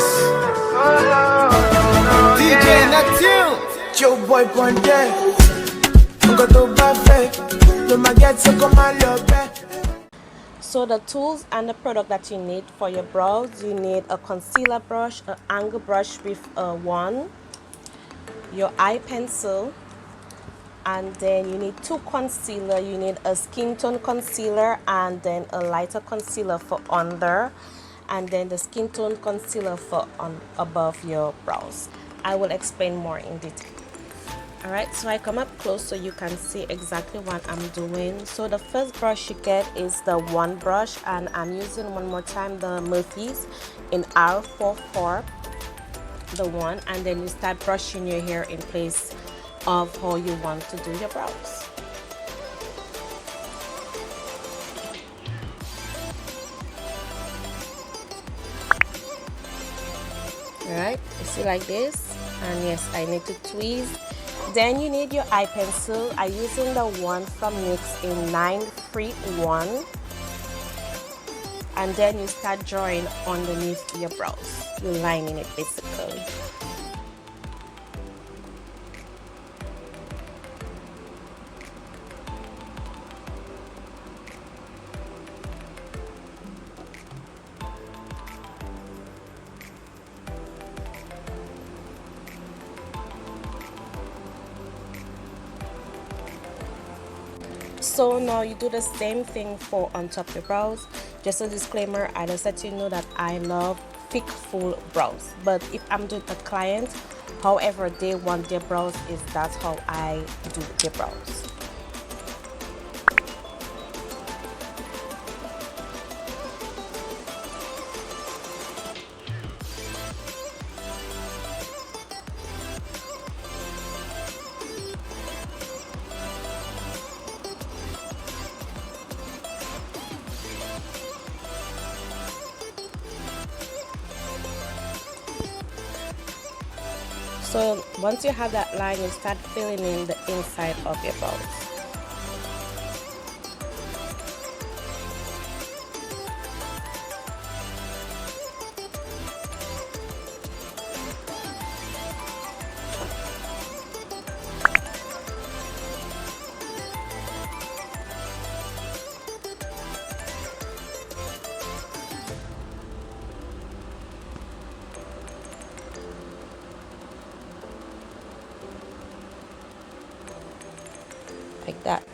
Yes. DJ Natil. Joe boy Ponte. Go to buffet. You might get to come and love back. So the tools and the product that you need for your brows, you need a concealer brush, an angle brush with a wand, your eye pencil, and then you need two concealer. You need a skin tone concealer and then a lighter concealer for under, and then the skin tone concealer for on above your brows. I will explain more in detail. Alright, so I come up close so you can see exactly what I'm doing. So the first brush you get is the wand brush, and I'm using one more time the Murphy's in R44, the one, and then you start brushing your hair in place of how you want to do your brows. Alright, you see like this, and yes, I need to tweeze. Then you need your eye pencil. I'm using the one from NYX in 931, and then you start drawing underneath your brows. You're lining it basically. So now you do the same thing for on top of your brows. Just a disclaimer, I just let you know that I love thick full brows, but if I'm doing a client however they want their brows, is that's how I do their brows. So once you have that line, you start filling in the inside of your brows. Like that.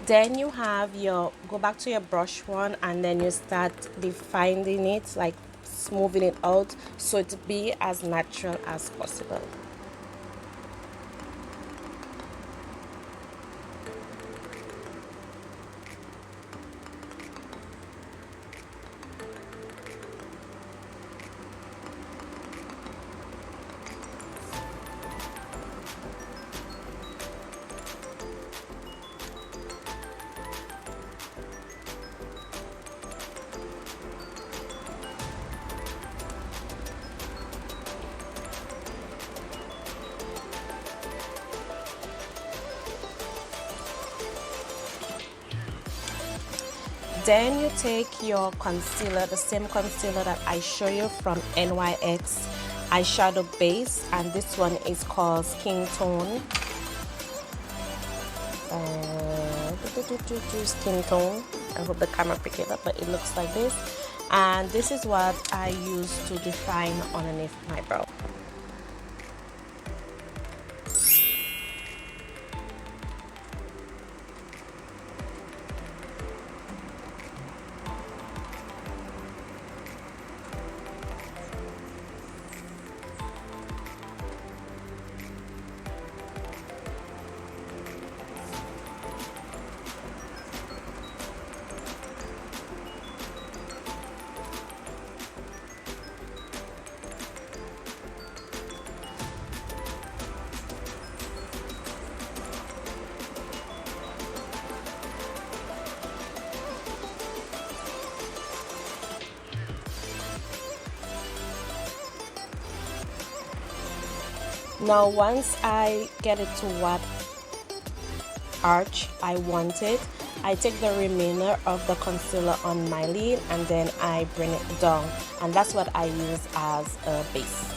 Then you have your, go back to your brush one, and then you start defining it, like smoothing it out so it be as natural as possible. Then you take your concealer, the same concealer that I show you from NYX eyeshadow base, and this one is called Skin Tone. Skin Tone. I hope the camera pick it up, but it looks like this. And this is what I use to define underneath my brow. Now once I get it to what arch I wanted, I take the remainder of the concealer on my lid and then I bring it down, and that's what I use as a base.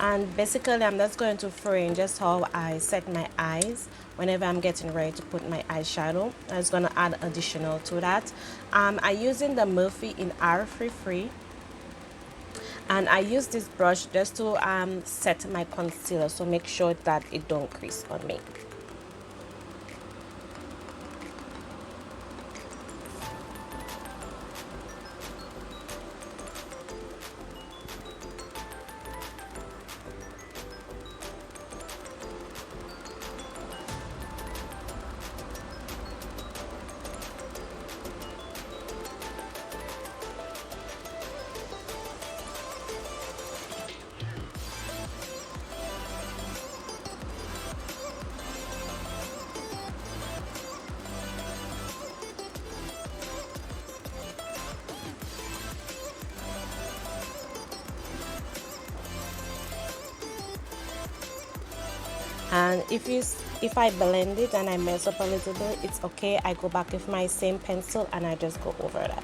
And basically I'm just going to frame just how I set my eyes whenever I'm getting ready to put my eyeshadow. I'm just going to add additional to that. I'm using the Morphe in R33, and I use this brush just to set my concealer, so make sure that it don't crease on me. And if I blend it and I mess up a little bit, it's okay. I go back with my same pencil and I just go over that.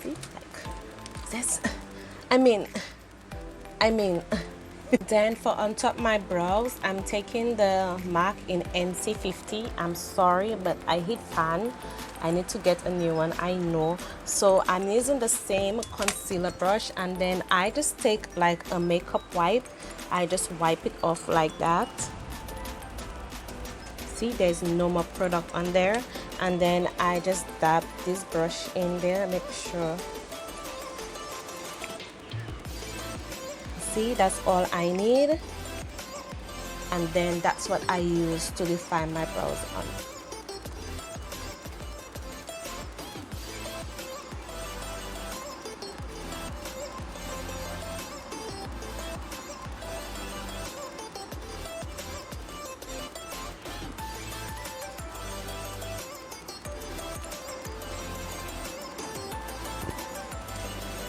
See, like this. I mean then for on top my brows, I'm taking the MAC in NC50. I'm sorry, but I hit pan. I need to get a new one, I know. So I'm using the same concealer brush, and then I just take like a makeup wipe. I just wipe it off like that. See, there's no more product on there, and then I just dab this brush in there, make sure. See, that's all I need, and then that's what I use to define my brows on.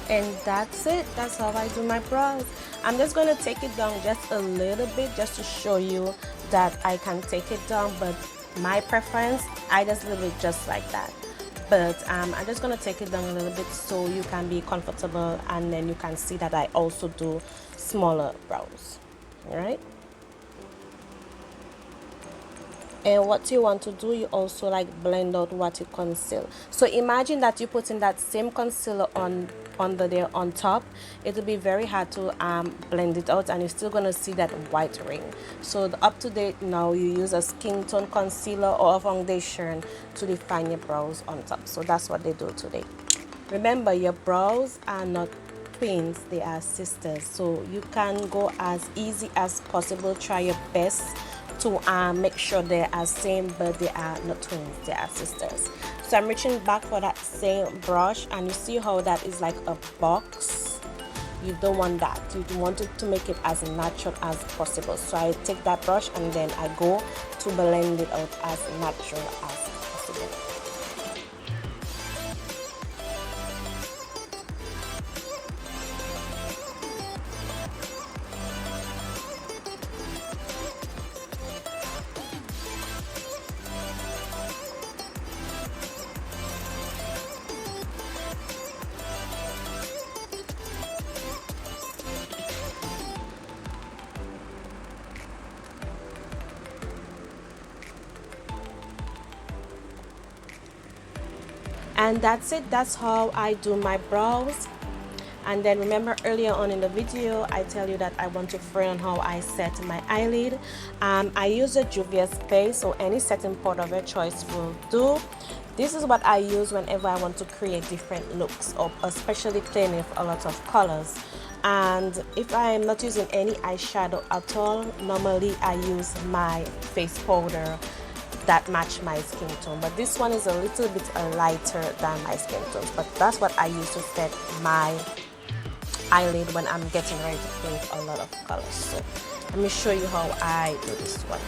And that's it. That's how I do my brows. I'm just going to take it down just a little bit just to show you that I can take it down, but my preference, I just leave it just like that. But I'm just going to take it down a little bit so you can be comfortable, and then you can see that I also do smaller brows. Alright? And what you want to do, you also like blend out what you conceal. So imagine that you put in that same concealer under there on top. It will be very hard to blend it out, and you're still gonna see that white ring. So up to date now, you use a skin tone concealer or a foundation to define your brows on top. So that's what they do today. Remember, your brows are not twins, they are sisters. So you can go as easy as possible. Try your best to make sure they are same, but they are not twins, they are sisters. So I'm reaching back for that same brush, and you see how that is like a box. You don't want that. You want it to make it as natural as possible. So I take that brush and then I go to blend it out as natural as possible. And that's it. That's how I do my brows. And then remember, earlier on in the video I tell you that I want to frame on how I set my eyelid. I use a Juvia's paste, so any setting powder of your choice will do. This is what I use whenever I want to create different looks, or especially playing with a lot of colors. And if I am not using any eyeshadow at all, normally I use my face powder that match my skin tone, but this one is a little bit lighter than my skin tones, but that's what I use to set my eyelid when I'm getting ready to paint a lot of colors. So let me show you how I do this one.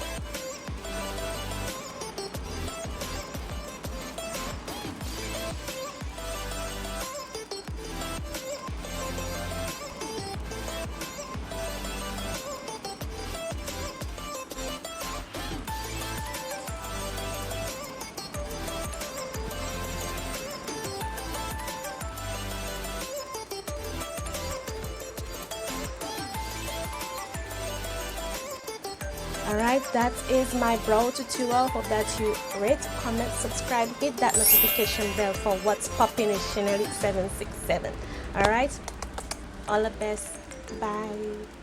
Alright, that is my brow tutorial. Hope that you rate, comment, subscribe, hit that notification bell for what's popping in Chanel 767. Alright, all the best. Bye.